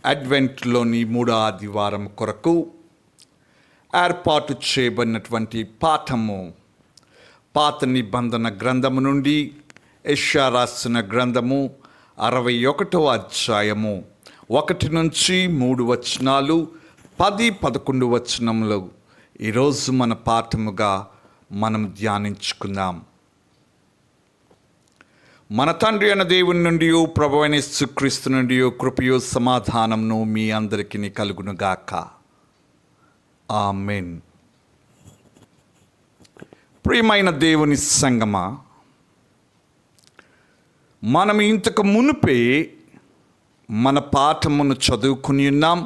అడ్వెంట్లోని 3వ ఆదివారం కొరకు ఏర్పాటు చేయబడినటువంటి పాఠము పాత నిబంధన గ్రంథము నుండి యెషయా రాసిన గ్రంథము 61వ అధ్యాయము 1 నుంచి 3 వచనాలు 10-11 వచనములు ఈరోజు మన పాఠముగా మనం ధ్యానించుకుందాం. మన తండ్రి అయిన దేవుని నుండి ప్రభువైన యేసుక్రీస్తు నుండి కృపయు సమాధానమును మీ అందరికీ కలుగునుగాక. ఆమేన్. ప్రియమైన దేవుని సంగమా, మనం ఇంతకు మునుపే మన పాఠమును చదువుకుని ఉన్నాం,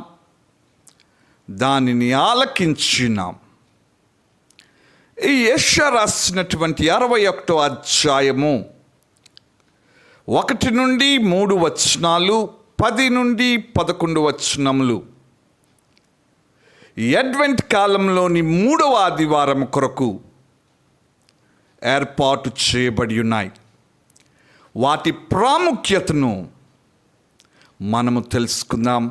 దానిని ఆలకించున్నాం. ఈ యెషయా రాసినటువంటి 61వ అధ్యాయము 1 నుండి 3 వచనాలు 10 నుండి 11 వచనములు ఈ అడ్వెంట్ కాలంలోని 3వ ఆదివారం కొరకు ఏర్పాటు చేయబడి ఉన్నాయి. వాటి ప్రాముఖ్యతను మనము తెలుసుకుందాం,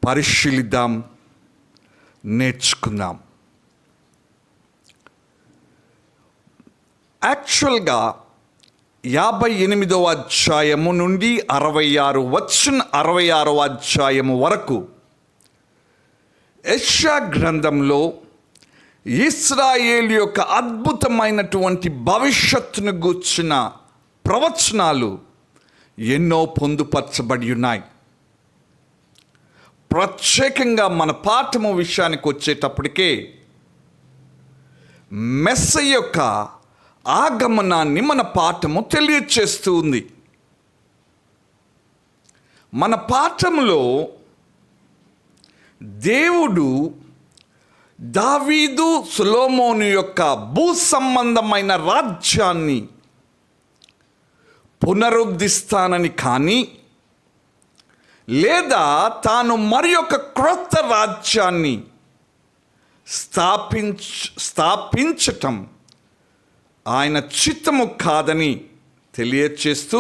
పరిశీలిద్దాం, నేర్చుకుందాం. యాక్చువల్గా 58వ అధ్యాయము నుండి 66వ అధ్యాయము వరకు యెషయా గ్రంథంలో ఇశ్రాయేలు యొక్క అద్భుతమైనటువంటి భవిష్యత్తును గూర్చిన ప్రవచనాలు ఎన్నో పొందుపరచబడి ఉన్నాయి. ప్రత్యేకంగా మన పాఠము విషయానికి వచ్చేటప్పటికే మెస్సయ్య యొక్క ఆగమనాన్ని మన పాఠము తెలియచేస్తూ ఉంది. మన పాఠములో దేవుడు దావీదు సొలొమోను యొక్క భూ సంబంధమైన రాజ్యాన్ని పునరుద్ధరిస్తానని కానీ, లేదా తాను మరి ఒక క్రొత్త రాజ్యాన్ని స్థాపించటం ఆయన చిత్తము కాదని తెలియచేస్తూ,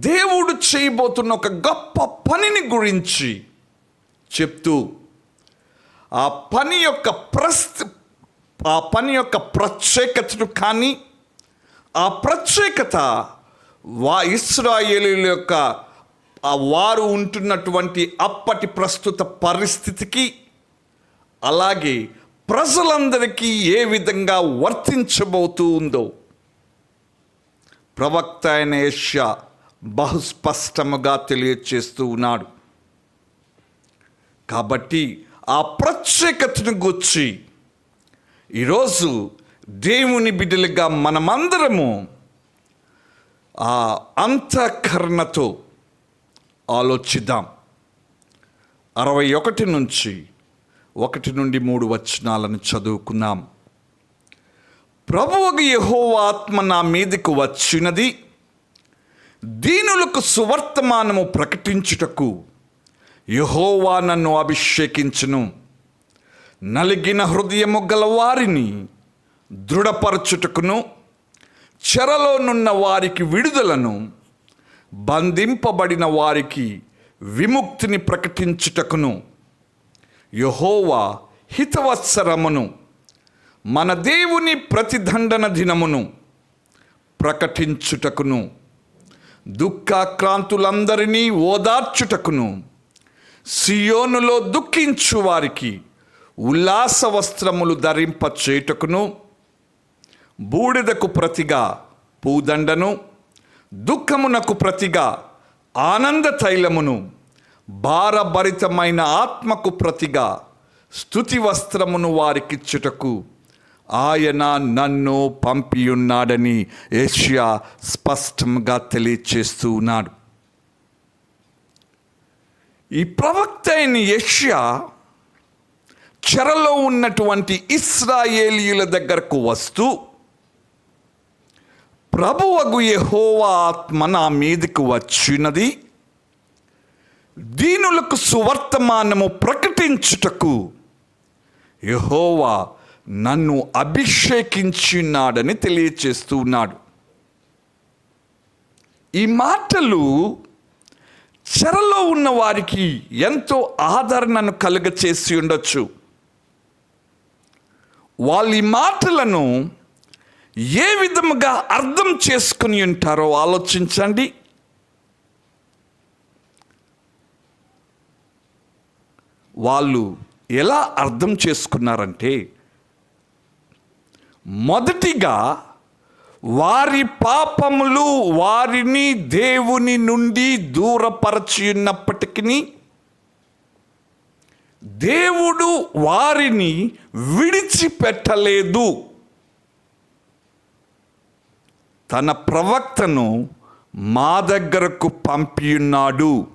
దేవుడు చేయబోతున్న ఒక గొప్ప పనిని గురించి చెప్తూ, ఆ పని యొక్క ప్రత్యేకతను కానీ, ఆ ప్రత్యేకత ఇశ్రాయేలీయుల యొక్క వారు ఉంటున్నటువంటి అప్పటి ప్రస్తుత పరిస్థితికి, అలాగే ప్రజలందరికీ ఏ విధంగా వర్తించబోతూ ఉందో ప్రవక్త అయిన యెషయా బహుస్పష్టముగా తెలియచేస్తూ ఉన్నాడు. కాబట్టి ఆ ప్రత్యేకతను గూర్చి ఈరోజు దేవుని బిడ్డలుగా మనమందరము ఆ అంతఃకరణతో ఆలోచిద్దాం. 61 నుంచి 1 నుండి 3 వచనాలను చదువుకుందాం. ప్రభువు యెహోవా ఆత్మ నా మీదకు వచ్చినది, దీనులకు సువర్తమానము ప్రకటించుటకు యెహోవా నన్ను అభిషేకించును. నలిగిన హృదయము గల వారిని దృఢపరచుటకును, చెరలోనున్న వారికి విడుదలను, బంధింపబడిన వారికి విముక్తిని ప్రకటించుటకును, యెహోవా హితవత్సరమును, మన దేవుని ప్రతిదండన దినమును ప్రకటించుటకును, దుఃఖాక్రాంతులందరినీ ఓదార్చుటకును, సియోనులో దుఃఖించు వారికి ఉల్లాస వస్త్రములు ధరింపచేయుటకును, బూడిదకు ప్రతిగా పూదండను, దుఃఖమునకు ప్రతిగా ఆనంద తైలమును, భారభరితమైన ఆత్మకు ప్రతిగా స్తుతి వస్త్రమును వారికిచ్చుటకు ఆయన నన్ను పంపియున్నాడని యెషయా స్పష్టంగా తెలియచేస్తూ ఉన్నాడు. ఈ ప్రవక్త అయిన యెషయా చెరలో ఉన్నటువంటి ఇశ్రాయేలీయుల దగ్గరకు వస్తూ, ప్రభువగు యెహోవా ఆత్మ నా మీదకు వచ్చినది, దీనులకు సువర్తమానము ప్రకటించుటకు యెహోవా నన్ను అభిషేకించున్నాడని తెలియచేస్తూ ఉన్నాడు. ఈ మాటలు చెరలో ఉన్న వారికి ఎంతో ఆదరణను కలుగచేసి ఉండొచ్చు. వాళ్ళ ఈ మాటలను ఏ విధముగా అర్థం చేసుకుని ఉంటారో ఆలోచించండి. వాళ్ళు ఎలా అర్థం చేసుకున్నారంటే, మొదటిగా వారి పాపములు వారిని దేవుని నుండి దూరపరచి ఉన్నప్పటికీ దేవుడు వారిని విడిచిపెట్టలేదు. తన ప్రవక్తను మా దగ్గరకు పంపియున్నాడు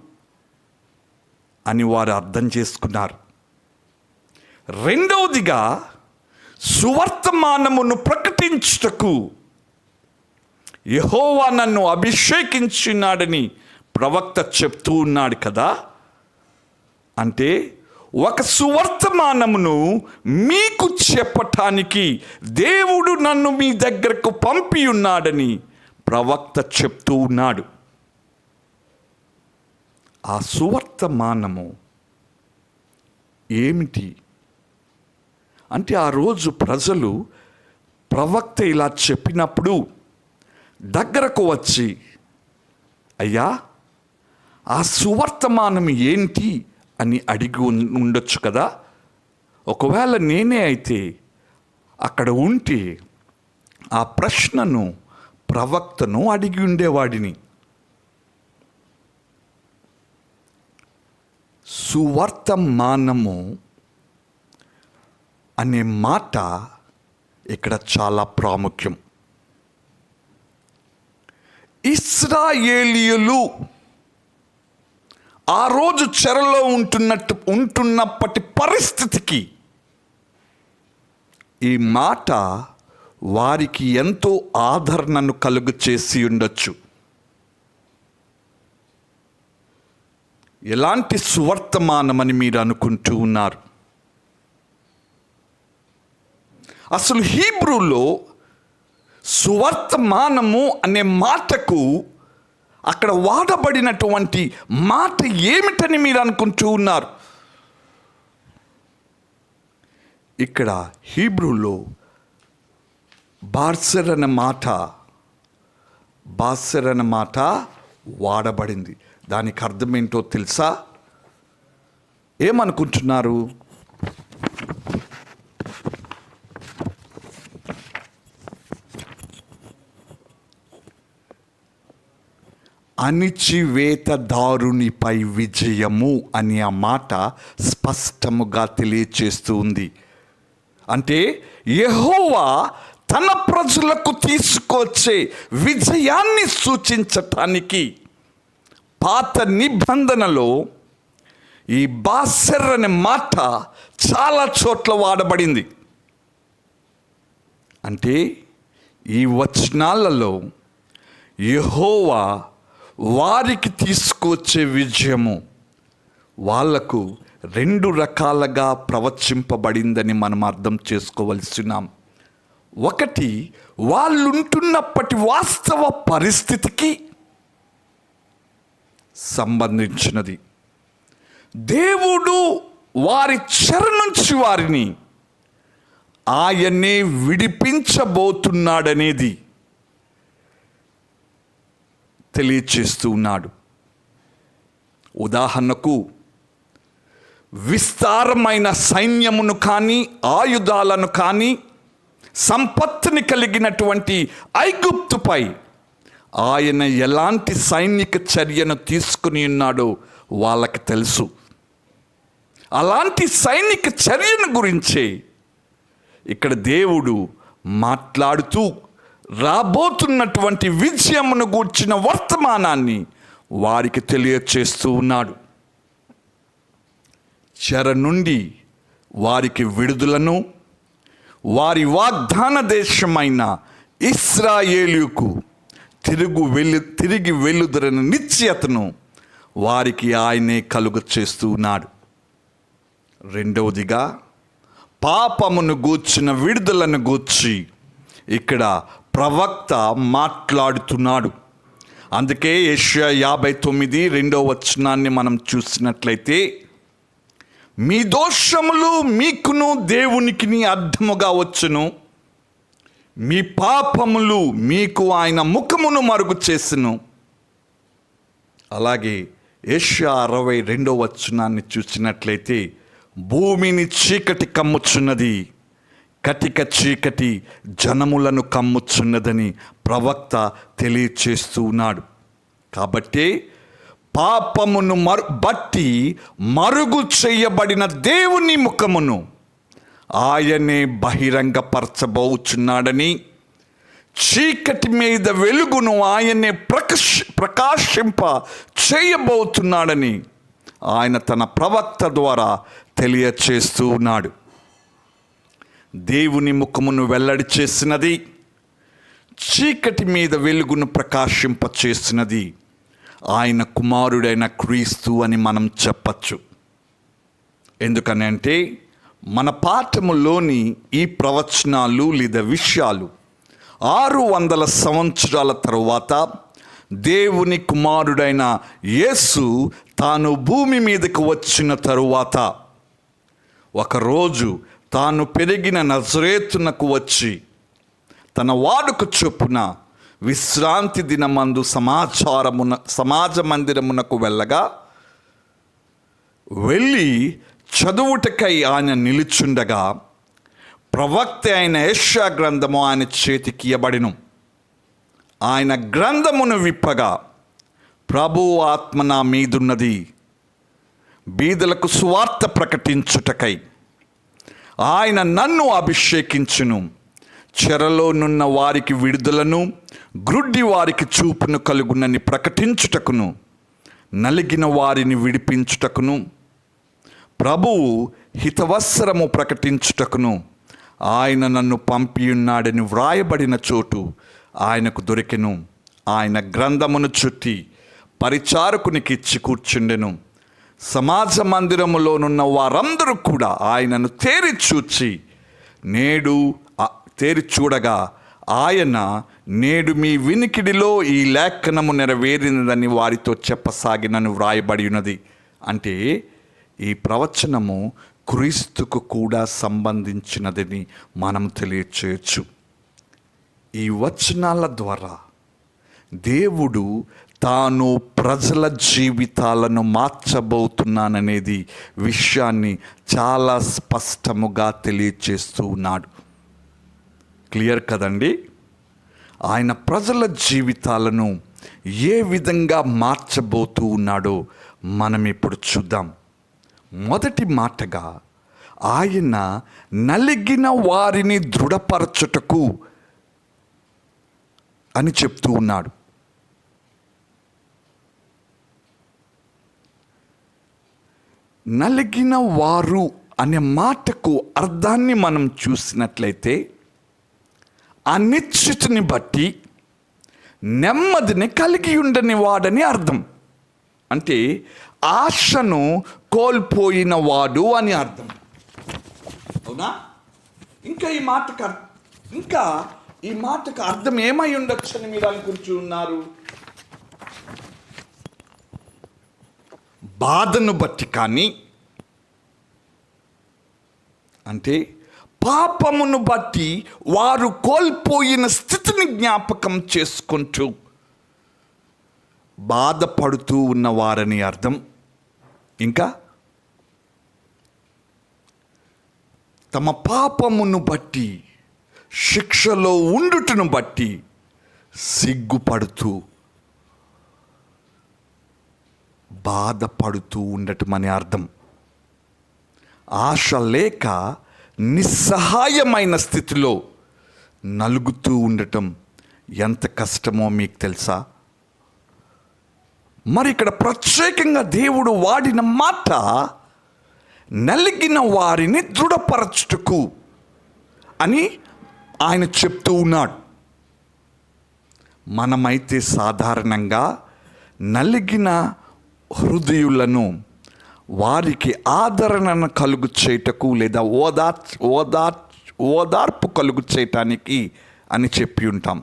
అని వారు అర్థం చేసుకున్నారు. రెండవదిగా, సువర్తమానమును ప్రకటించుటకు యెహోవా నన్ను అభిషేకించున్నాడని ప్రవక్త చెప్తూ ఉన్నాడు కదా. అంటే ఒక సువర్తమానమును మీకు చెప్పటానికి దేవుడు నన్ను మీ దగ్గరకు పంపి ఉన్నాడని ప్రవక్త చెప్తూ ఉన్నాడు. ఆ సువర్తమానము ఏమిటి అంటే, ఆ రోజు ప్రజలు ప్రవక్త ఇలా చెప్పినప్పుడు దగ్గరకు వచ్చి, అయ్యా ఆ సువర్తమానం ఏంటి అని అడిగి ఉండొచ్చు కదా. ఒకవేళ నేనే అయితే అక్కడ ఉంటే ఆ ప్రశ్నను ప్రవక్తను అడిగి ఉండేవాడిని. సువర్తమానము అనే మాట ఇక్కడ చాలా ప్రాముఖ్యం. ఇశ్రాయేలీయులు ఆ రోజు చెరలో ఉంటున్నప్పటి పరిస్థితికి ఈ మాట వారికి ఎంతో ఆదరణను కలుగు చేసి ఉండొచ్చు. ఎలాంటి సువర్తమానమని మీరు అనుకుంటూ ఉన్నారు? అసలు హీబ్రూలో సువర్తమానము అనే మాటకు అక్కడ వాడబడినటువంటి మాట ఏమిటని మీరు అనుకుంటూ ఉన్నారు? ఇక్కడ హీబ్రూలో బార్సెర్ అనే మాట వాడబడింది. దానికి అర్థం ఏంటో తెలుసా? ఏమనుకుంటున్నారు? అణిచివేతదారునిపై విజయము అని ఆ మాట స్పష్టముగా తెలియచేస్తూ ఉంది. అంటే యెహోవా తన ప్రజలకు తీసుకొచ్చే విజయాన్ని సూచించటానికి పాత నిబంధనలో ఈ బాసెర్ అనే మాట చాలా చోట్ల వాడబడింది. అంటే ఈ వచనాలలో యెహోవా వారికి తీసుకొచ్చే విజయము వాళ్లకు రెండు రకాలుగా ప్రవచింపబడిందని మనం అర్థం చేసుకోవలసినాం. ఒకటి, వాళ్ళుంటున్నప్పటి వాస్తవ పరిస్థితికి సంబంధించినది. దేవుడు వారి చెర నుంచి వారిని ఆయనే విడిపించబోతున్నాడనేది తెలియచేస్తూ ఉన్నాడు. ఉదాహరణకు, విస్తారమైన సైన్యమును కానీ ఆయుధాలను కానీ సంపత్తిని కలిగినటువంటి ఐగుప్తుపై ఆయన ఎలాంటి సైనిక చర్యను తీసుకుని ఉన్నాడో వాళ్ళకి తెలుసు. అలాంటి సైనిక చర్యను గురించే ఇక్కడ దేవుడు మాట్లాడుతూ రాబోతున్నటువంటి విజయమును గూర్చిన వర్తమానాన్ని వారికి తెలియచేస్తూ ఉన్నాడు. చెర నుండి వారికి విడుదలను, వారి వాగ్దాన దేశమైన ఇశ్రాయేలుకు తిరిగి వెళ్ళుదరని నిశ్చయతను వారికి ఆయనే కలుగ చేస్తూ ఉన్నాడు. రెండవదిగా, పాపమును గూర్చిన విడుదలను గూర్చి ఇక్కడ ప్రవక్త మాట్లాడుతున్నాడు. అందుకే యెషయా 59:2 మనం చూసినట్లయితే, మీ దోషములు మీకును దేవునికిని అర్థముగా వచ్చును, మీ పాపములు మీకు ఆయన ముఖమును మరుగు చేసెను. అలాగే యెషయా 60:2 చూసినట్లయితే, భూమిని చీకటి కమ్ముచున్నది, కటిక చీకటి జనములను కమ్ముచున్నదని ప్రవక్త తెలియచేస్తూ ఉన్నాడు. కాబట్టి పాపమును బట్టి మరుగు చేయబడిన దేవుని ముఖమును ఆయనే బహిరంగపరచబోచున్నాడని, చీకటి మీద వెలుగును ఆయనే ప్రకాశింప చేయబోతున్నాడని ఆయన తన ప్రవక్త ద్వారా తెలియచేస్తూ ఉన్నాడు. దేవుని ముఖమును వెల్లడి చేసినది, చీకటి మీద వెలుగును ప్రకాశింప చేసినది ఆయన కుమారుడైన క్రీస్తు అని మనం చెప్పచ్చు. ఎందుకనంటే మన పాఠములోని ఈ ప్రవచనాలు లేదా విషయాలు 600 సంవత్సరాల తరువాత దేవుని కుమారుడైన యేసు తాను భూమి మీదకు వచ్చిన తరువాత ఒకరోజు తాను పెరిగిన నజరేతునకు వచ్చి తన వాడుక చొప్పున విశ్రాంతి దినమందు సమాజ మందిరమునకు వెళ్ళి చదువుటకై ఆయన నిలుచుండగా ప్రవక్త అయిన యెషయా గ్రంథము ఆయన చేతికి ఇయ్యబడెను. ఆయన గ్రంథమును విప్పగా, ప్రభువు ఆత్మ నా మీదున్నది, బీదలకు సువార్త ప్రకటించుటకై ఆయన నన్ను అభిషేకించును, చెరలోనున్న వారికి విడుదలను, గ్రుడ్డి వారికి చూపును కలుగునని ప్రకటించుటకును, నలిగిన వారిని విడిపించుటకును, ప్రభువు హితవత్సరము ప్రకటించుటకును ఆయన నన్ను పంపియున్నాడని వ్రాయబడిన చోటు ఆయనకు దొరికెను. ఆయన గ్రంథమును చుట్టి పరిచారకునికి ఇచ్చి కూర్చుండెను. సమాజ మందిరములోనున్న వారందరూ కూడా ఆయనను తేరి చూడగా ఆయన, నేడు మీ వినికిడిలో ఈ లేఖనము నెరవేరినదని వారితో చెప్పసాగినని వ్రాయబడి ఉన్నది. అంటే ఈ ప్రవచనము క్రీస్తుకు కూడా సంబంధించినదని మనం తెలియచేయచ్చు. ఈ వచనాల ద్వారా దేవుడు తాను ప్రజల జీవితాలను మార్చబోతున్నాననేది విషయాన్ని చాలా స్పష్టముగా తెలియచేస్తూ ఉన్నాడు. క్లియర్ కదండి? ఆయన ప్రజల జీవితాలను ఏ విధంగా మార్చబోతూ ఉన్నాడో మనం ఇప్పుడు చూద్దాం. మొదటి మాటగా, ఆయన నలిగిన వారిని దృఢపరచుటకు అని చెప్తూ ఉన్నాడు. నలిగిన వారు అనే మాటకు అర్థాన్ని మనం చూసినట్లయితే, అనిశ్చితిని బట్టి నెమ్మదిని కలిగి ఉండని వాడని అర్థం. అంటే ఆశను కోల్పోయిన వాడు అని అర్థం. అవునా? ఇంకా ఈ మాటకు అర్థం ఏమై ఉండొచ్చు అని మీరు అనుకుంటున్నారు? బాధను బట్టి కానీ, అంటే పాపమును బట్టి వారు కోల్పోయిన స్థితిని జ్ఞాపకం చేసుకుంటూ బాధపడుతూ ఉన్నవారని అర్థం. ఇంకా తమ పాపమును బట్టి, శిక్షలో ఉండుటను బట్టి సిగ్గుపడుతూ బాధపడుతూ ఉండటం అని అర్థం. ఆశ లేక నిస్సహాయమైన స్థితిలో నలుగుతూ ఉండటం ఎంత కష్టమో మీకు తెలుసా? మరి ఇక్కడ ప్రత్యేకంగా దేవుడు వాడిన మాట నలిగిన వారిని దృఢపరచుటకు అని ఆయన చెప్తూ ఉన్నాడు. మనమైతే సాధారణంగా నలిగిన హృదయులను వారికి ఆదరణను కలుగు చేయటకు లేదా ఓదార్పు కలుగు చేయటానికి అని చెప్పి ఉంటాం.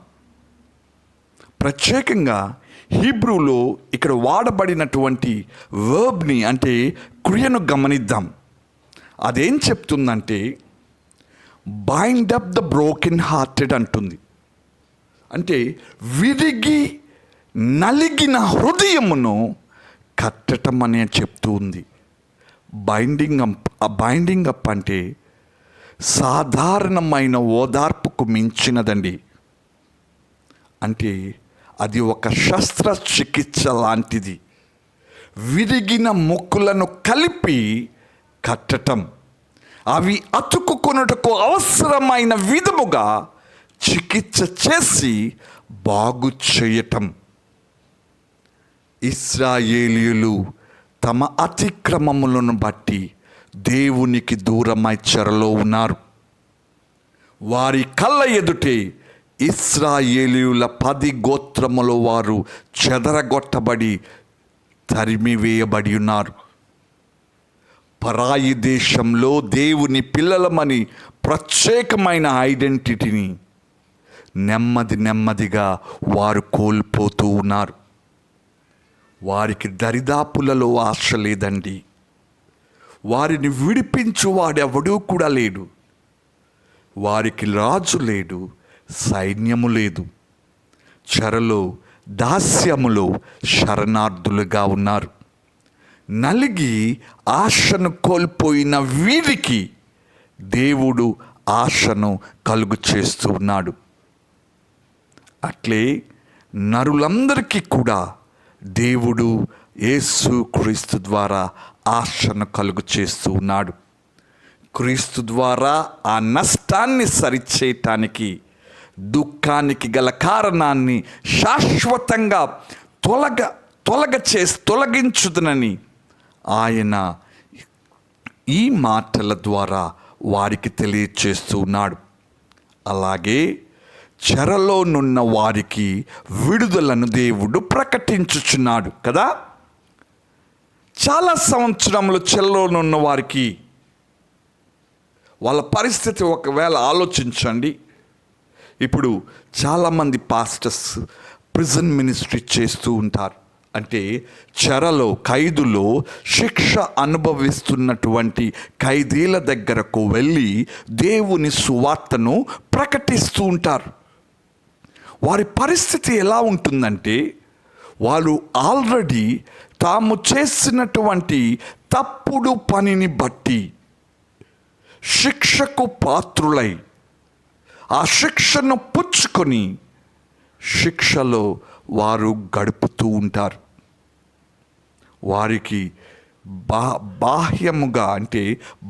ప్రత్యేకంగా హీబ్రూలో ఇక్కడ వాడబడినటువంటి వర్బ్ని అంటే క్రియను గమనిద్దాం. అదేం చెప్తుందంటే bind up the broken hearted అంటుంది. అంటే విరిగి నలిగిన హృదయమును కట్టటం అనే చెప్తూ ఉంది. బైండింగ్ అప్ అంటే సాధారణమైన ఓదార్పుకు మించినదండి. అంటే అది ఒక శస్త్రచికిత్స లాంటిది. విరిగిన ముక్కులను కలిపి కట్టటం, అవి అతుక్కుకొనుటకు అవసరమైన విధముగా చికిత్స చేసి బాగు చేయటం. ఇశ్రాయేలీయులు తమ అతిక్రమములను బట్టి దేవునికి దూరమై చెరలో ఉన్నారు. వారి కళ్ళ ఎదుటే ఇశ్రాయేలీయుల 10 గోత్రముల వారు చెదరగొట్టబడి తరిమివేయబడి ఉన్నారు. పరాయి దేశంలో దేవుని పిల్లలమని ప్రత్యేకమైన ఐడెంటిటీని నెమ్మదిగా వారు కోల్పోతూ ఉన్నారు. వారికి దరిదాపులలో ఆశ లేదండి. వారిని విడిపించువాడెవడూ కూడా లేడు. వారికి రాజు లేడు, సైన్యము లేదు. చెరలో దాస్యములో శరణార్థులుగా ఉన్నారు. నలిగి ఆశను కోల్పోయిన వీరికి దేవుడు ఆశను కలుగు చేస్తూ ఉన్నాడు. అట్లే నరులందరికీ కూడా దేవుడు యేసు క్రీస్తు ద్వారా ఆశను కలుగు చేస్తూ ఉన్నాడు. క్రీస్తు ద్వారా ఆ నష్టాన్ని సరిచేయటానికి, దుఃఖానికి గల కారణాన్ని శాశ్వతంగా తొలగించుదనని ఆయన ఈ మాటల ద్వారా వారికి తెలియచేస్తూ ఉన్నాడు. అలాగే చెరలోనున్న వారికి విడుదలను దేవుడు ప్రకటించుచున్నాడు కదా. చాలా సంవత్సరములు చెరలోనున్న వారికి వాళ్ళ పరిస్థితి ఒకవేళ ఆలోచించండి. ఇప్పుడు చాలామంది పాస్టర్స్ ప్రిజన్ మినిస్ట్రీ చేస్తూ ఉంటారు. అంటే చెరలో, ఖైదులో శిక్ష అనుభవిస్తున్నటువంటి ఖైదీల దగ్గరకు వెళ్ళి దేవుని సువార్తను ప్రకటిస్తూ ఉంటారు. వారి పరిస్థితి ఎలా ఉంటుందంటే, వాళ్ళు ఆల్రెడీ తాము చేసినటువంటి తప్పుడు పనిని బట్టి శిక్షకు పాత్రులై ఆ శిక్షను పుచ్చుకొని శిక్షలో వారు గడుపుతూ ఉంటారు. వారికి బాహ్యముగా అంటే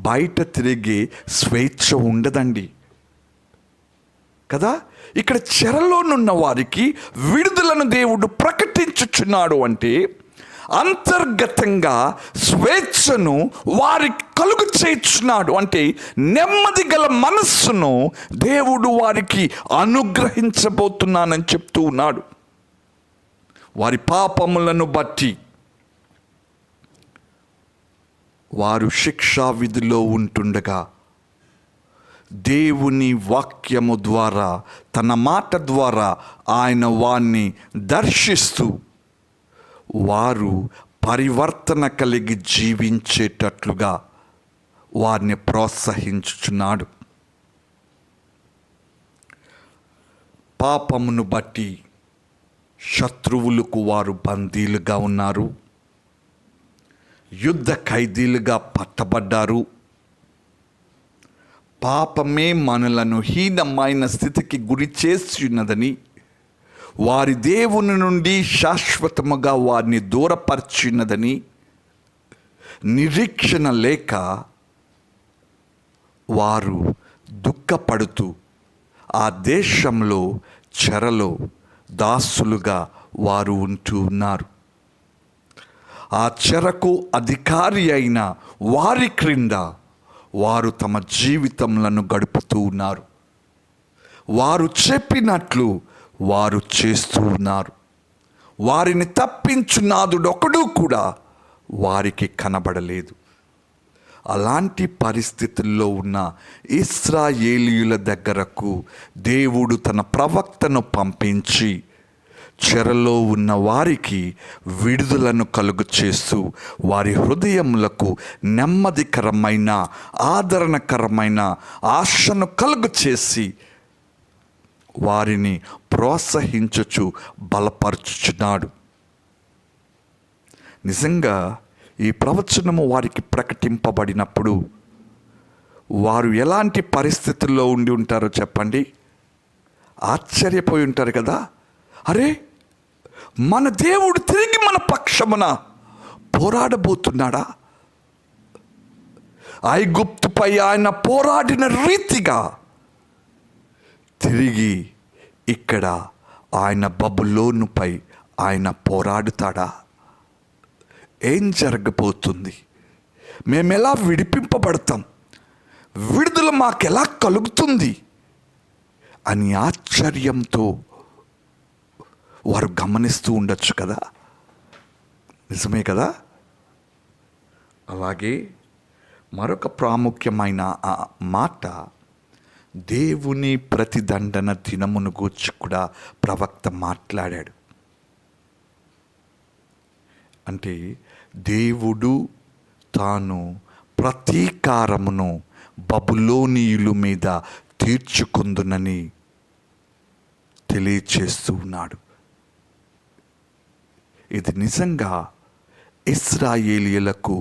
బయట తిరిగే స్వేచ్ఛ ఉండదండి కదా. ఇక్కడ చెరలోనున్న వారికి విడుదలను దేవుడు ప్రకటించుచున్నాడు. అంటే అంతర్గతంగా స్వేచ్ఛను వారికి కలుగు చేయుచున్నాడు. అంటే నెమ్మది గల మనస్సును దేవుడు వారికి అనుగ్రహించబోతున్నానని చెప్తూ ఉన్నాడు. వారి పాపములను బట్టి వారు శిక్షా విధిలో ఉంటుండగా దేవుని వాక్యము ద్వారా, తన మాట ద్వారా ఆయన వారిని దర్శిస్తూ వారు పరివర్తన కలిగి జీవించేటట్లుగా వారిని ప్రోత్సహించుచున్నాడు. పాపమును బట్టి శత్రువులకు వారు బందీలుగా ఉన్నారు, యుద్ధ ఖైదీలుగా పట్టబడ్డారు. పాపమే మనలను హీనమైన స్థితికి గురి చేస్తున్నదని, వారి దేవుని నుండి శాశ్వతముగా వారిని దూరపరిచినదని నిరీక్షణ లేక వారు దుఃఖపడుతూ ఆ దేశంలో చెరలో దాసులుగా వారు ఉంటూ ఉన్నారు. ఆ చెరకు అధికారి అయిన వారి క్రింద వారు తమ జీవితములను గడుపుతూ ఉన్నారు. వారు చెప్పినట్లు వారు చేస్తూ ఉన్నారు. వారిని తప్పించునాదుడొకడు కూడా వారికి కనబడలేదు. అలాంటి పరిస్థితుల్లో ఉన్న ఇశ్రాయేలీయుల దగ్గరకు దేవుడు తన ప్రవక్తను పంపించి చెరలో ఉన్న వారికి విడుదలను కలుగు చేస్తూ వారి హృదయములకు నెమ్మదికరమైన ఆదరణకరమైన ఆశను కలుగు చేసి వారిని ప్రోత్సహించుచు బలపరచుచున్నాడు. నిజంగా ఈ ప్రవచనము వారికి ప్రకటింపబడినప్పుడు వారు ఎలాంటి పరిస్థితుల్లో ఉండి ఉంటారో చెప్పండి. ఆశ్చర్యపోయి ఉంటారు కదా. అరే, మన దేవుడు తిరిగి మన పక్షమున పోరాడబోతున్నాడా? ఐగుప్తుపై ఆయన పోరాడిన రీతిగా తిరిగి ఇక్కడ ఆయన బబులోనుపై ఆయన పోరాడుతాడా? ఏం జరగబోతుంది? మేమెలా విడిపింపబడతాం? విడుదల మాకెలా కలుగుతుంది అని ఆశ్చర్యంతో వారు గమనిస్తూ ఉండొచ్చు కదా. నిజమే కదా. అలాగే మరొక ప్రాముఖ్యమైన ఆ మాట, దేవుని ప్రతిదండన దినమును గూర్చి కూడా ప్రవక్త మాట్లాడాడు. అంటే దేవుడు తాను ప్రతీకారమును బబులోనీయుల మీద తీర్చుకుందునని తెలియచేస్తూ ఉన్నాడు. ఇది నిజంగా ఇశ్రాయేలీయులకు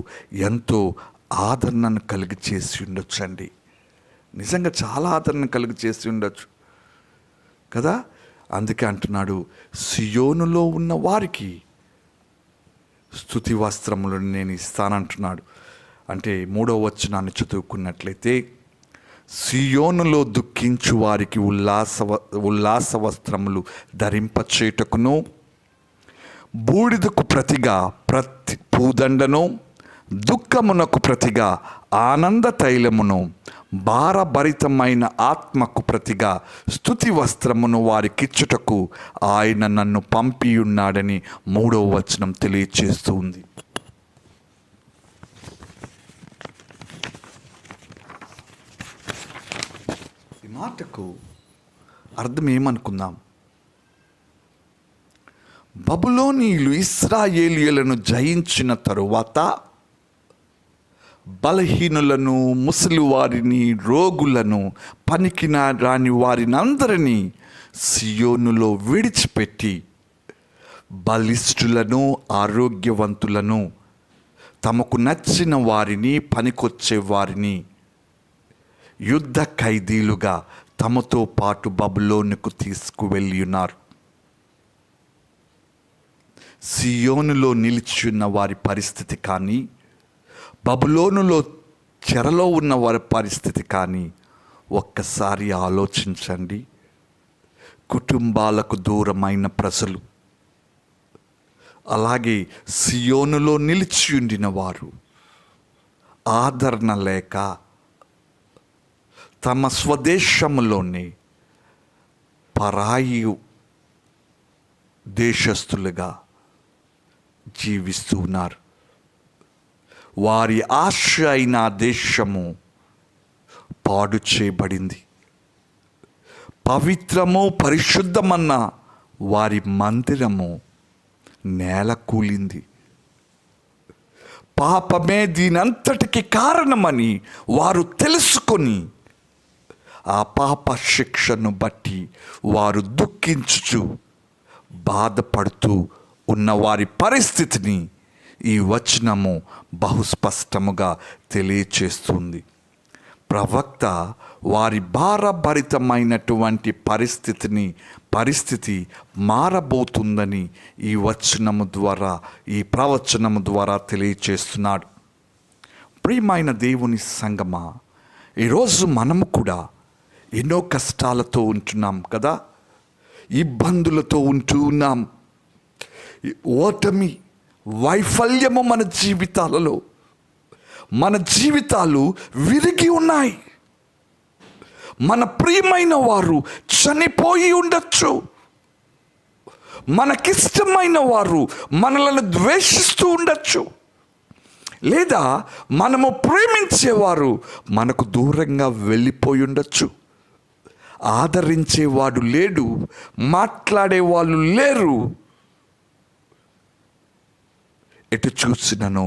ఎంతో ఆదరణను కలిగి చేసి ఉండొచ్చండి. నిజంగా చాలా ఆదరణ కలిగి చేసి ఉండొచ్చు కదా. అందుకే అంటున్నాడు, సియోనులో ఉన్న వారికి స్తుతి వస్త్రములను నేను ఇస్తానంటున్నాడు. అంటే 3వ వచనాన్ని చదువుకున్నట్లయితే, సియోనులో దుఃఖించు వారికి ఉల్లాస వస్త్రములు ధరింపచేయుటకును, బూడిదకు ప్రతిగా పూదండను, దుఃఖమునకు ప్రతిగా ఆనంద తైలమును, భారభరితమైన ఆత్మకు ప్రతిగా స్తుతి వస్త్రమును వారికిచ్చుటకు ఆయన నన్ను పంపియున్నాడని 3వ వచనం తెలియచేస్తూ ఉంది. ఈ మాటకు అర్థం ఏమనుకుందాం? బబులోనీయులు ఇశ్రాయేలీయులను జయించిన తరువాత బలహీనులను, ముసలి వారిని, రోగులను, పనికిన రాని వారిని అందరినీ సియోనులో విడిచిపెట్టి బలిష్ఠులను, ఆరోగ్యవంతులను, తమకు నచ్చిన వారిని, పనికొచ్చే వారిని యుద్ధ ఖైదీలుగా తమతో పాటు బబులోనుకు తీసుకువెళ్ళి ఉన్నారు. సియోనులో నిలిచియున్న వారి పరిస్థితి కానీ, బబులోనులో చెరలో ఉన్న వారి పరిస్థితి కానీ ఒక్కసారి ఆలోచించండి. కుటుంబాలకు దూరమైన ప్రజలు, అలాగే సియోనులో నిలిచి ఉండిన వారు ఆదరణ లేక తమ స్వదేశంలోనే పరాయి దేశస్థులుగా జీవిస్తూ ఉన్నారు. వారి ఆశ అయిన దేశము పాడు చేయబడింది. పవిత్రము, పరిశుద్ధమన్న వారి మందిరము నేల కూలింది. పాపమే దీనంతటికి కారణమని వారు తెలుసుకొని ఆ పాప శిక్షను బట్టి వారు దుఃఖించుచు బాధపడుతూ ఉన్న వారి పరిస్థితిని ఈ వచనము బహుస్పష్టముగా తెలియచేస్తుంది. ప్రవక్త వారి భారభరితమైనటువంటి పరిస్థితి మారబోతుందని ఈ వచనము ద్వారా, ఈ ప్రవచనము ద్వారా తెలియచేస్తున్నాడు. ప్రియమైన దేవుని సంగమా, ఈరోజు మనము కూడా ఎన్నో కష్టాలతో ఉంటున్నాం కదా, ఇబ్బందులతో ఉంటూ ఉన్నాం. ఓటమి, వైఫల్యము మన జీవితాలలో, మన జీవితాలు విరిగి ఉన్నాయి. మన ప్రియమైన వారు చనిపోయి ఉండొచ్చు. మనకిష్టమైన వారు మనలను ద్వేషిస్తూ ఉండొచ్చు. లేదా మనము ప్రేమించేవారు మనకు దూరంగా వెళ్ళిపోయి ఉండొచ్చు. ఆదరించేవాడు లేడు, మాట్లాడేవాళ్ళు లేరు. ఎటు చూసినను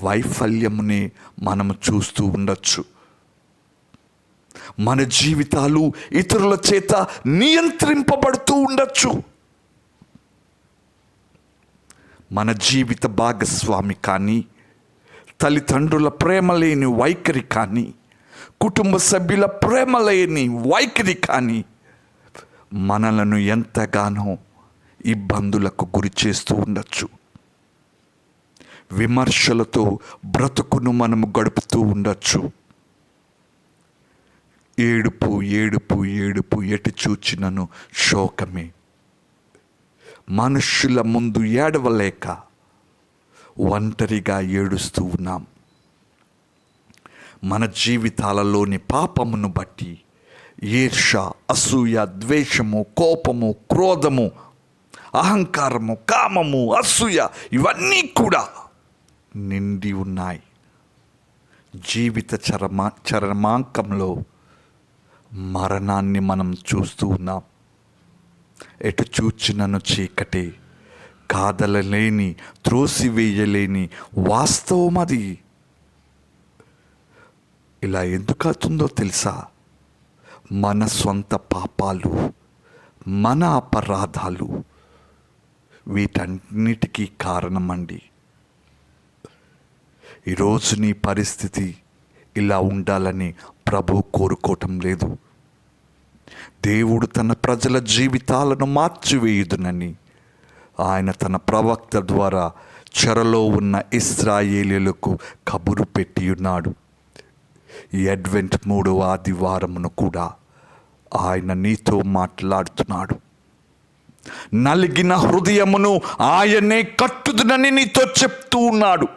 వైఫల్యమునే మనము చూస్తూ ఉండొచ్చు. మన జీవితాలు ఇతరుల చేత నియంత్రింపబడుతూ ఉండొచ్చు. మన జీవిత భాగస్వామి కానీ, తల్లిదండ్రుల ప్రేమ లేని వైఖరి కానీ, కుటుంబ సభ్యుల ప్రేమ లేని వైఖరి కానీ మనలను ఎంతగానో ఇబ్బందులకు గురి చేస్తూ ఉండొచ్చు. విమర్శలతో బ్రతుకును మనము గడుపుతూ ఉండొచ్చు. ఏడుపు ఏడుపు ఏడుపు, ఎటు చూచినను శోకమే. మనుషుల ముందు ఏడవలేక ఒంటరిగా ఏడుస్తూ ఉన్నాం. మన జీవితాలలోని పాపమును బట్టి ఈర్ష్య, అసూయ, ద్వేషము, కోపము, క్రోధము, అహంకారము, కామము, అసూయ ఇవన్నీ కూడా నిండి ఉన్నాయి. జీవిత చరమాంకంలో మరణాన్ని మనం చూస్తూ ఉన్నాం. ఎటు చూచినను చీకటి, కాదలలేని, త్రోసివేయలేని వాస్తవం అది. ఇలా ఎందుకు అవుతుందో తెలుసా? మన సొంత పాపాలు, మన అపరాధాలు వీటన్నిటికీ కారణమండి. ఈరోజు నీ పరిస్థితి ఇలా ఉండాలని ప్రభు కోరుకోవటం లేదు. దేవుడు తన ప్రజల జీవితాలను మార్చివేయుదునని ఆయన తన ప్రవక్త ద్వారా చెరలో ఉన్న ఇశ్రాయేలీయులకు కబురు పెట్టి ఉన్నాడు. ఈ అడ్వెంట్ 3వ ఆదివారమును కూడా ఆయన నీతో మాట్లాడుతున్నాడు. నలిగిన హృదయమును ఆయనే కట్టుదునని నీతో చెప్తూ ఉన్నాడు.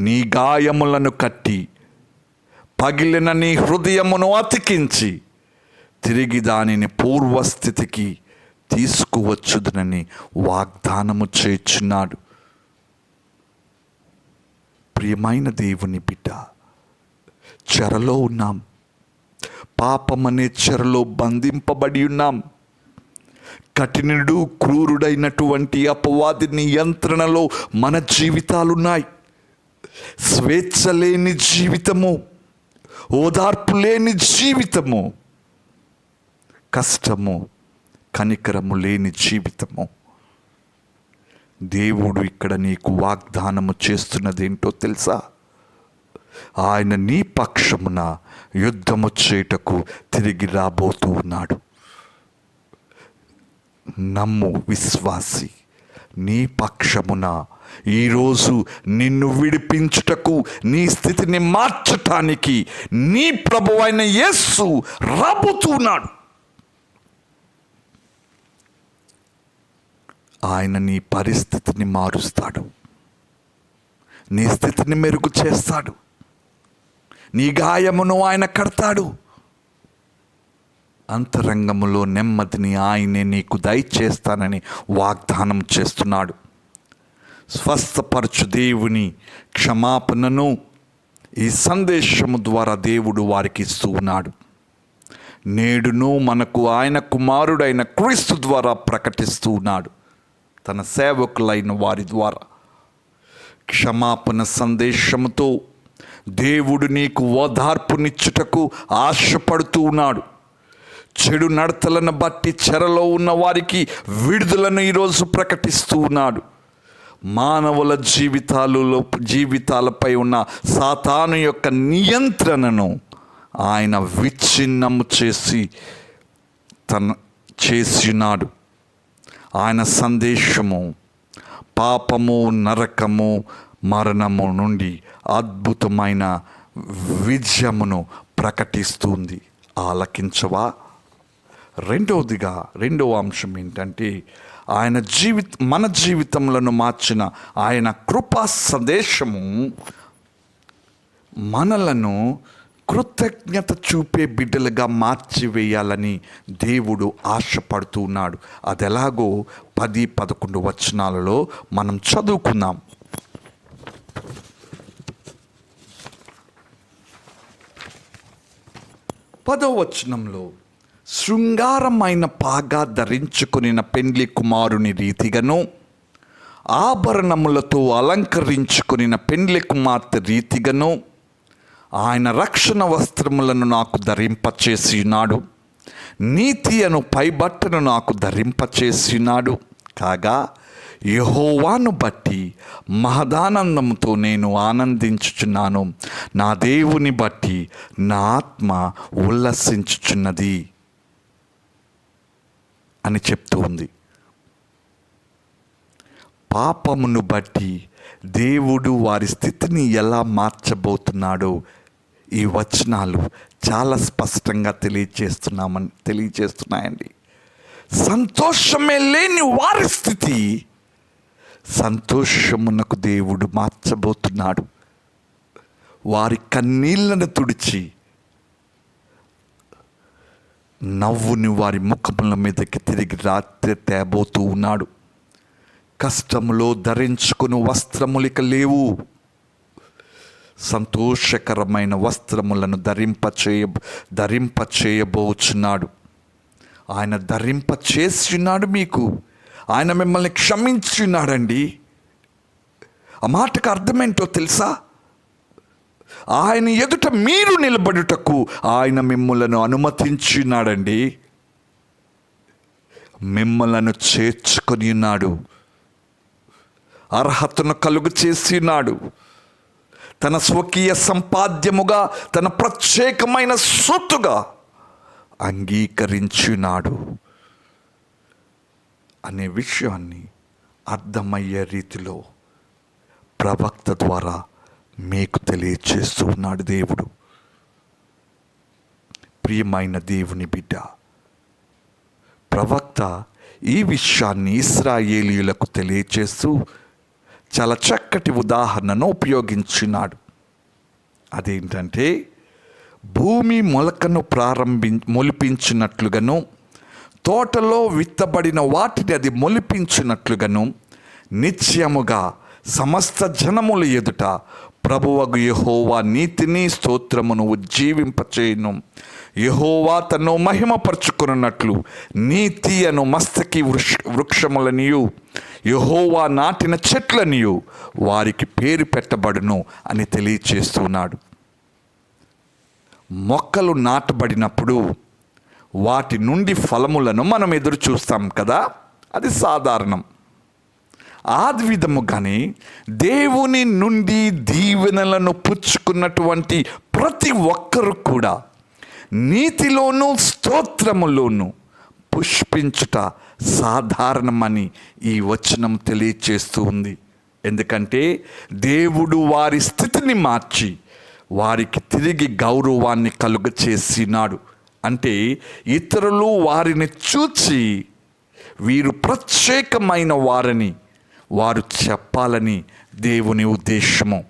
నీ గాయములను కట్టి, పగిలిన నీ హృదయమును అతికించి, తిరిగి దానిని పూర్వస్థితికి తీసుకువచ్చుదునని వాగ్దానము చేయుచున్నాడు. ప్రియమైన దేవుని బిడ్డ, చెరలో ఉన్నాం. పాపమనే చెరలో బంధింపబడి ఉన్నాం. కఠినుడు, క్రూరుడైనటువంటి అపవాది నియంత్రణలో మన జీవితాలున్నాయి. స్వేచ్ఛ లేని జీవితము, ఓదార్పు లేని జీవితము, కష్టము, కనికరము లేని జీవితము. దేవుడు ఇక్కడ నీకు వాగ్దానము చేస్తున్నదేంటో తెలుసా? ఆయన నీ పక్షమున యుద్ధము చేయుటకు తిరిగి రాబోతూ ఉన్నాడు. నమ్ము విశ్వాసి, నీ పక్షమున ఈరోజు నిన్ను విడిపించుటకు, నీ స్థితిని మార్చటానికి నీ ప్రభువైన యేసు రాబోతున్నాడు. ఆయన నీ పరిస్థితిని మారుస్తాడు, నీ స్థితిని మెరుగు చేస్తాడు, నీ గాయమును ఆయన కడతాడు. అంతరంగములో నెమ్మదిని ఆయనే నీకు దయచేస్తానని వాగ్దానం చేస్తున్నాడు. స్వస్థపరచు దేవుని క్షమాపణను ఈ సందేశము ద్వారా దేవుడు వారికి ఇస్తూ ఉన్నాడు. నేడును మనకు ఆయన కుమారుడైన క్రీస్తు ద్వారా ప్రకటిస్తూ ఉన్నాడు, తన సేవకులైన వారి ద్వారా. క్షమాపణ సందేశముతో దేవుడు నీకు ఓదార్పునిచ్చుటకు ఆశపడుతూ ఉన్నాడు. చెడు నడతలను బట్టి చెరలో ఉన్న వారికి విడుదలను ఈరోజు ప్రకటిస్తూ ఉన్నాడు. మానవుల జీవితాలపై ఉన్న సాతాను యొక్క నియంత్రణను ఆయన విచ్ఛిన్నము చేసినాడు. ఆయన సందేశము పాపము, నరకము, మరణము నుండి అద్భుతమైన విజయమును ప్రకటిస్తుంది. ఆలకించవా? రెండవ అంశం ఏంటంటే, మన జీవితములను మార్చిన ఆయన కృపా సందేశము మనలను కృతజ్ఞత చూపే బిడ్డలుగా మార్చివేయాలని దేవుడు ఆశపడుతూ ఉన్నాడు. అది ఎలాగో 10-11 వచనాలలో మనం చదువుకుందాం. 10వ వచనంలో, శృంగారమైన పాగా ధరించుకొనిన పెండ్లి కుమారుని రీతిగాను, ఆభరణములతో అలంకరించుకొనిన పెండ్లి కుమార్తె రీతిగాను ఆయన రక్షణ వస్త్రములను నాకు ధరింపచేసినాడు. నీతి అను పైబట్టను నాకు ధరింపచేసినాడు. కాగా యెహోవాను బట్టి మహదానందంతో నేను ఆనందించుచున్నాను. నా దేవుని బట్టి నా ఆత్మ ఉల్లసించుచున్నది అని చెప్తూ ఉంది. పాపమును బట్టి దేవుడు వారి స్థితిని ఎలా మార్చబోతున్నాడో ఈ వచనాలు చాలా స్పష్టంగా తెలియచేస్తున్నాయండి. సంతోషమే లేని వారి స్థితి సంతోషమునకు దేవుడు మార్చబోతున్నాడు. వారి కన్నీళ్లను తుడిచి నవ్వుని వారి ముఖముల మీదకి తిరిగి రాత్రి తేబోతూ ఉన్నాడు. కష్టములో ధరించుకుని వస్త్రములిక లేవు. సంతోషకరమైన వస్త్రములను ధరింపచేయబోచున్నాడు. ఆయన ధరింపచేస్తున్నాడు మీకు. ఆయన మిమ్మల్ని క్షమించున్నాడండి. ఆ మాటకు అర్థమేంటో తెలుసా? ఆయన ఎదుట మీరు నిలబడుటకు ఆయన మిమ్మలను అనుమతించున్నాడండి. మిమ్మలను చేర్చుకొని ఉన్నాడు. అర్హతను కలుగు చేసినాడు. తన స్వకీయ సంపాద్యముగా, తన ప్రత్యేకమైన సొత్తుగా అంగీకరించినాడు అనే విషయాన్ని అర్థమయ్యే రీతిలో ప్రవక్త ద్వారా మీకు తెలియచేస్తూ ఉన్నాడు దేవుడు. ప్రియమైన దేవుని బిడ్డ, ప్రవక్త ఈ విషయాన్ని ఇశ్రాయేలీయులకు తెలియచేస్తూ చాలా చక్కటి ఉదాహరణను ఉపయోగించినాడు. అదేంటంటే, భూమి మొలకను మొలిపించినట్లుగాను, తోటలో విత్తబడిన వాటిని అది మొలిపించినట్లుగాను, నిత్యముగా సమస్త జనముల ఎదుట ప్రభువగు యెహోవా నీతిని స్తోత్రమును ఉజ్జీవింపచేయును. యెహోవా తన్ను మహిమపరచుకున్నట్లు నీతి అను మస్తకి వృక్షములనియు, యెహోవా నాటిన చెట్లనియు వారికి పేరు పెట్టబడును అని తెలియచేస్తున్నాడు. మొక్కలు నాటబడినప్పుడు వాటి నుండి ఫలములను మనం ఎదురు చూస్తాం కదా, అది సాధారణం. ఆ విధముగానే దేవుని నుండి దీవెనలను పుచ్చుకున్నటువంటి ప్రతి ఒక్కరు కూడా నీతిలోనూ స్తోత్రములోనూ పుష్పించుట సాధారణమని ఈ వచనం తెలియచేస్తూ ఉంది. ఎందుకంటే దేవుడు వారి స్థితిని మార్చి వారికి తిరిగి గౌరవాన్ని కలుగచేసినాడు. అంటే ఇతరులు వారిని చూచి వీరు ప్రత్యేకమైన వారని వారు చెప్పాలని దేవుని ఉద్దేశము.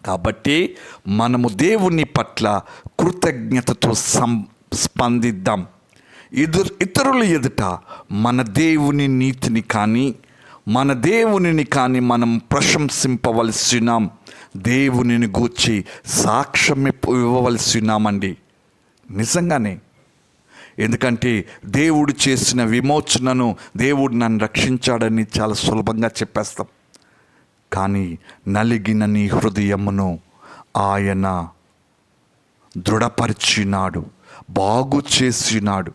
కాబట్టి మనము దేవుని పట్ల కృతజ్ఞతతో స్పందిద్దాం. ఇతరుల ఎదుట మన దేవుని నీతిని కానీ మన దేవునిని కానీ మనం ప్రశంసింపవలసినాం. దేవునిని గూర్చి సాక్ష్యం ఇవ్వవలసినామండి. నిజంగానే. ఎందుకంటే దేవుడు చేసిన విమోచనను, దేవుడు నన్ను రక్షించాడని చాలా సులభంగా చెప్పేస్తాం. కానీ నలిగిన నీ హృదయమును ఆయన దృఢపరిచినాడు, బాగు చేసినాడు.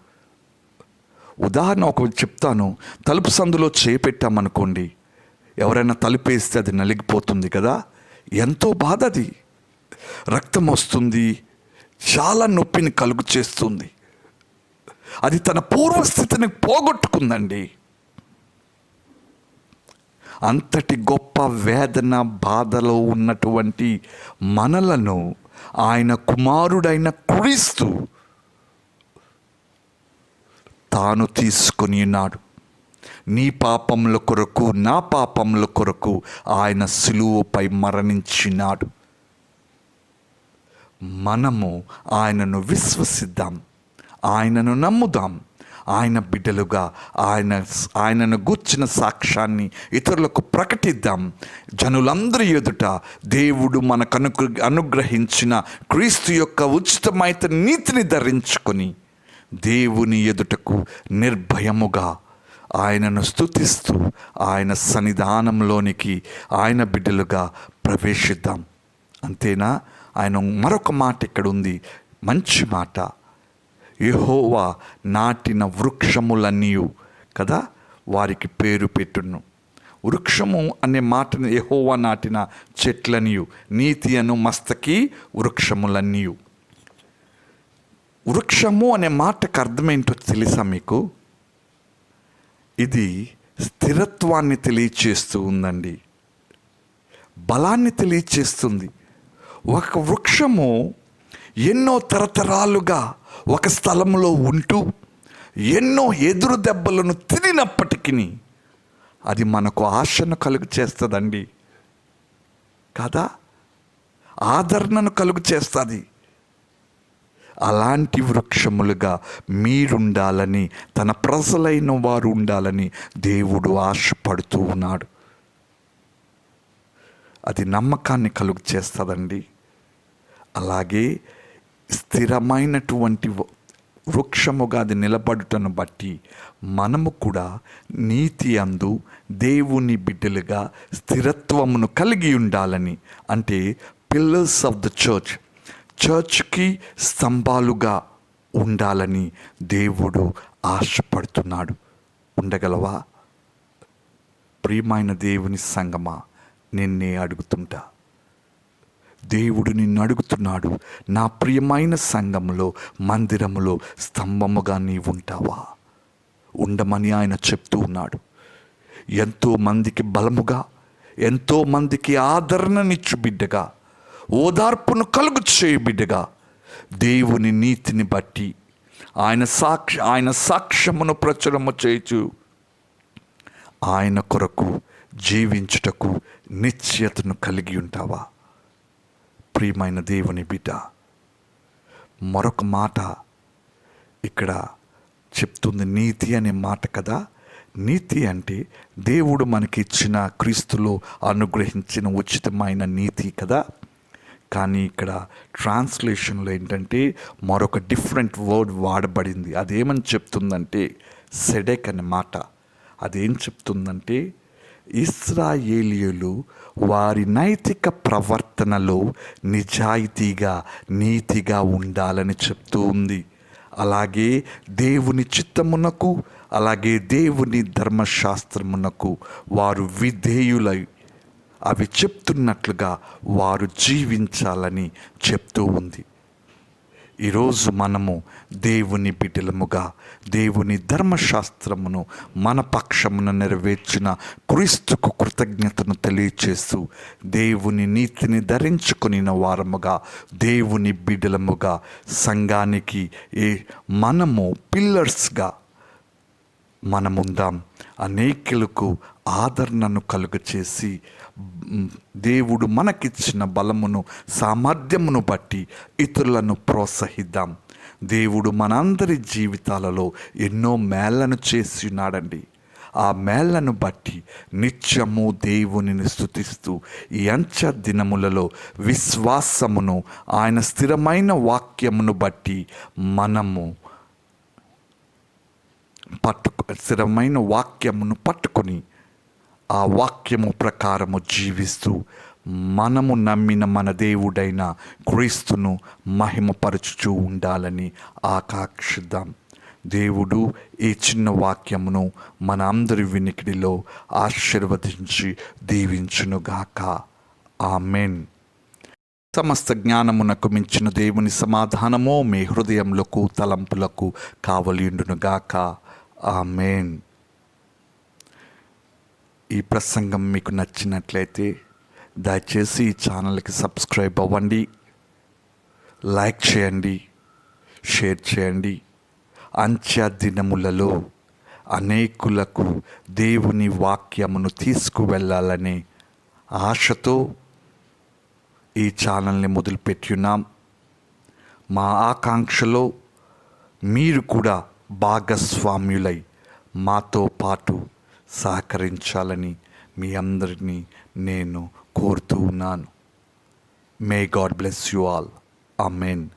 ఉదాహరణ ఒకటి చెప్తాను. తలుపు సందులో చేపెట్టామనుకోండి, ఎవరైనా తలుపు వేస్తే అది నలిగిపోతుంది కదా, ఎంతో బాధ. అది రక్తం వస్తుంది, చాలా నొప్పిని కలుగు చేస్తుంది. అది తన పూర్వస్థితిని పోగొట్టుకుందండి. అంతటి గొప్ప వేదన బాధలో ఉన్నటువంటి మనలను ఆయన కుమారుడైన క్రీస్తు తాను తీసుకొని ఉన్నాడు. నీ పాపముల కొరకు, నా పాపముల కొరకు ఆయన సిలువపై మరణించినాడు. మనము ఆయనను విశ్వసిద్దాం, ఆయనను నమ్ముదాం, ఆయన బిడ్డలుగా ఆయనను గూర్చిన సాక్ష్యాన్ని ఇతరులకు ప్రకటిద్దాం. జనులందరి ఎదుట దేవుడు మనకు అనుగ్రహించిన క్రీస్తు యొక్క ఉచితమైన నీతిని ధరించుకొని దేవుని ఎదుటకు నిర్భయముగా ఆయనను స్తుతిస్తూ ఆయన సన్నిధానంలోనికి ఆయన బిడ్డలుగా ప్రవేశిద్దాం. అంతేనా? ఆయన మరొక మాట ఇక్కడ ఉంది, మంచి మాట. యెహోవా నాటిన వృక్షములన్నీ కదా వారికి పేరు పెట్టును. వృక్షము అనే మాటను యెహోవా నాటిన చెట్లన్నీ, నీతి అను మస్తకి వృక్షములన్నీ. వృక్షము అనే మాటకు అర్థమేంటో తెలుసా మీకు? ఇది స్థిరత్వాన్ని తెలియచేస్తూ ఉందండి, బలాన్ని తెలియచేస్తుంది. ఒక వృక్షము ఎన్నో తరతరాలుగా ఒక స్థలంలో ఉంటూ ఎన్నో ఎదురు దెబ్బలను తిరిగినప్పటికీ అది మనకు ఆశను కలుగు చేస్తుందండి కదా, ఆదరణను కలుగు చేస్తుంది. అలాంటి వృక్షములుగా మీరుండాలని, తన ప్రజలైన వారు ఉండాలని దేవుడు ఆశపడుతూ ఉన్నాడు. అది నమ్మకాన్ని కలుగు చేస్తుందండి. అలాగే స్థిరమైనటువంటి వృక్షముగా అది నిలబడుటను బట్టి మనము కూడా నీతి అందు దేవుని బిడ్డలుగా స్థిరత్వమును కలిగి ఉండాలని, అంటే పిల్లర్స్ ఆఫ్ ద చర్చ్కి స్తంభాలుగా ఉండాలని దేవుడు ఆశపడుతున్నాడు. ఉండగలవా? ప్రియమైన దేవుని సంగమా, నిన్నే అడుగుతుంటా. దేవుడు నిన్ను అడుగుతున్నాడు, నా ప్రియమైన సంఘములో, మందిరములో స్తంభముగా నీవు ఉంటావా? ఉండమని ఆయన చెప్తూ ఉన్నాడు. ఎంతోమందికి బలముగా, ఎంతోమందికి ఆదరణనిచ్చు బిడ్డగా, ఓదార్పును కలుగు చేయు బిడ్డగా, దేవుని నీతిని బట్టి ఆయన సాక్ష్యమును ప్రచురము చేయుచు ఆయన కొరకు జీవించుటకు నిశ్చయతను కలిగి ఉంటావా? ప్రియమైన దేవుని బిడ్డ, మరొక మాట ఇక్కడ చెప్తుంది, నీతి అనే మాట కదా. నీతి అంటే దేవుడు మనకి ఇచ్చిన, క్రీస్తులో అనుగ్రహించిన ఉచితమైన నీతి కదా. కానీ ఇక్కడ ట్రాన్స్లేషన్లో ఏంటంటే మరొక డిఫరెంట్ వర్డ్ వాడబడింది. అదేమని చెప్తుందంటే సెడెక్ అనే మాట. అదేం చెప్తుందంటే ఇశ్రాయేలీయులు వారి నైతిక ప్రవర్తనలో నిజాయితీగా, నీతిగా ఉండాలని చెప్తూ ఉంది. అలాగే దేవుని చిత్తమునకు, అలాగే దేవుని ధర్మశాస్త్రమునకు వారు విధేయులై అవి చెప్తున్నట్లుగా వారు జీవించాలని చెప్తూ ఉంది. ఈరోజు మనము దేవుని బిడ్డలముగా, దేవుని ధర్మశాస్త్రమును మన పక్షమున నెరవేర్చిన క్రీస్తుకు కృతజ్ఞతను తెలియచేస్తూ దేవుని నీతిని ధరించుకుని వారముగా, దేవుని బిడ్డలముగా, సంఘానికి మనము పిల్లర్స్గా మనముందాం. అనేకులకు ఆదరణను కలుగచేసి దేవుడు మనకిచ్చిన బలమును, సామర్థ్యమును బట్టి ఇతరులను ప్రోత్సహిద్దాం. దేవుడు మనందరి జీవితాలలో ఎన్నో మేళ్లను చేసి ఉన్నాడండి. ఆ మేళ్లను బట్టి నిత్యము దేవునిని స్తుతిస్తూ ఈ అంచె దినములలో విశ్వాసమును, ఆయన స్థిరమైన వాక్యమును బట్టి మనము స్థిరమైన వాక్యమును పట్టుకొని ఆ వాక్యము ప్రకారము జీవిస్తూ మనము నమ్మిన మన దేవుడైన క్రీస్తును మహిమపరచుచూ ఉండాలని ఆకాంక్షిద్దాం. దేవుడు ఈ చిన్న వాక్యమును మన అందరి వినికిడిలో ఆశీర్వదించి దీవించునుగాక. ఆమెన్. సమస్త జ్ఞానమునకు మించిన దేవుని సమాధానము మీ హృదయములకు, తలంపులకు కావలియుండునుగాక. ఆమెన్. ఈ ప్రసంగం మీకు నచ్చినట్లయితే దయచేసి ఈ ఛానల్కి సబ్స్క్రైబ్ అవ్వండి, లైక్ చేయండి, షేర్ చేయండి. అంత్య దినములలో అనేకులకు దేవుని వాక్యమును తీసుకువెళ్ళాలనే ఆశతో ఈ ఛానల్ని మొదలుపెట్టున్నాం. మా ఆకాంక్షలో మీరు కూడా భాగస్వామ్యులై మాతో పాటు సహకరించాలని మీ అందరినీ నేను కోరుతూ ఉన్నాను. May God bless you all. Amen.